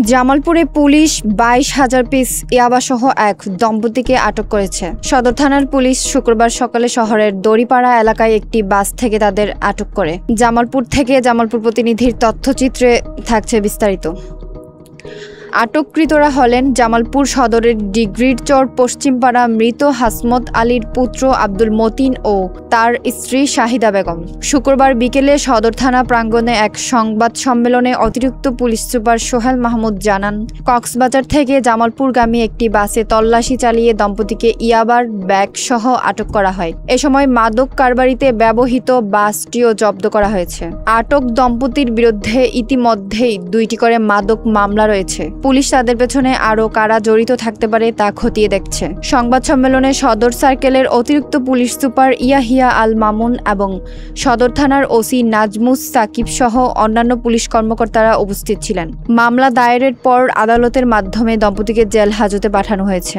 জামালপুরে police 22,000 piece ইয়াবাসহ এক দম্পতিকে আটক করেছে। সদর থানার পুলিশ শুক্রবার সকালে শহরের দড়িপাড়া এলাকায় একটি বাস থেকে তাদের আটক করে। জামালপুর থেকে জামালপুর প্রতিনিধির তথ্যচিত্রে থাকছে বিস্তারিত। আটককৃতরা হলেন জামালপুর সদরের ডিগ্রির চর পশ্চিমপাড়া মৃত হাসমত আলীর পুত্র আব্দুল মতিন ও তার স্ত্রী শাহিদা বেগম। শুক্রবার বিকেলে সদর থানা প্রাঙ্গণে এক সংবাদ সম্মেলনে অতিরিক্ত পুলিশ সুপার সোহেল মাহমুদ জানান, কক্সবাজার থেকে জামালপুরগামী একটি বাসে তল্লাশি চালিয়ে দম্পতিকে ইয়াবার ব্যাগ সহ আটক করা হয়। এ সময় মাদক কারবারিতে ব্যবহৃত বাসটিও জব্দ করা হয়েছে। আটক দম্পতির বিরুদ্ধে ইতিমধ্যেই 2টি করে মাদক মামলা রয়েছে। পুলিশ তাদের পেছনে আরও কারা জড়িত থাকতে পারে তা খতিয়ে দেখছে। সংবাদ সম্মেলনে সদর সার্কেলের অতিরিক্ত পুলিশ সুপার ইয়াহিয়া আল মামুন এবং সদর থানার ওসি নাজমুস সাকিব সহ অন্যান্য পুলিশ কর্মকর্তারা উপস্থিত ছিলেন। মামলা দায়েরের পর আদালতের মাধ্যমে দম্পতিকে জেল হাজতে পাঠানো হয়েছে।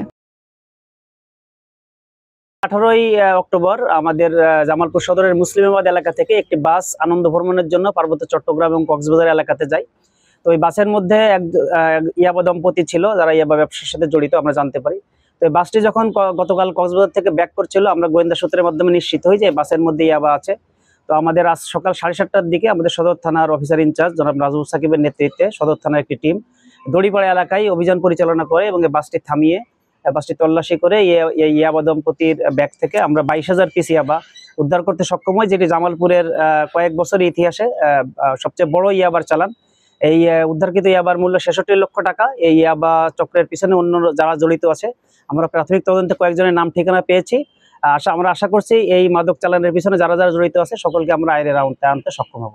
18ই অক্টোবর আমাদের জামালপুর সদরের মুসলিমাবাদ এলাকা থেকে একটি বাস আনন্দ ভ্রমণের জন্য পার্বত্য চট্টগ্রাম এবং কক্সবাজার এলাকাতে যায়। তো এই বাসের মধ্যে এক ইয়াবা দম্পতি ছিল যারা ইয়াবা ব্যবসার সাথে জড়িত আমরা জানতে পারি। তো এই বাসটি যখন গতকাল কক্সবাজার থেকে ব্যাক করছিল, আমরা গোয়েন্দা সূত্রের মাধ্যমে নিশ্চিত হই যে বাসের মধ্যে ইয়াবা আছে। তো আমাদের আজ সকাল 7:30টার দিকে আমাদের সদর থানার অফিসার ইনচার্জ জনাব নাজমুস সাকিবের নেতৃত্বে সদর থানার একটি টিম দড়িপাড়া এলাকায় অভিযান পরিচালনা করে এবং এই বাসটি থামিয়ে বাসটি তল্লাশি করে ইয়াবা দম্পতির ব্যাগ থেকে আমরা 22,000 পিস ইয়াবা উদ্ধার করতে সক্ষম হয়, যেটি জামালপুরের কয়েক বছরের ইতিহাসে সবচেয়ে বড় ইয়াবার চালান। এই উদ্ধারকৃত ইয়াবার মূল্য 66 লক্ষ টাকা। এই ইয়াবা চক্রের পিছনে অন্য যারা জড়িত আছে আমরা প্রাথমিক তদন্তে কয়েকজনের নাম ঠিকানা পেয়েছি। আমরা আশা করছি এই মাদক চালানের পিছনে যারা যারা জড়িত আছে সকলকে আমরা আইনের আওতায় আনতে সক্ষম হব।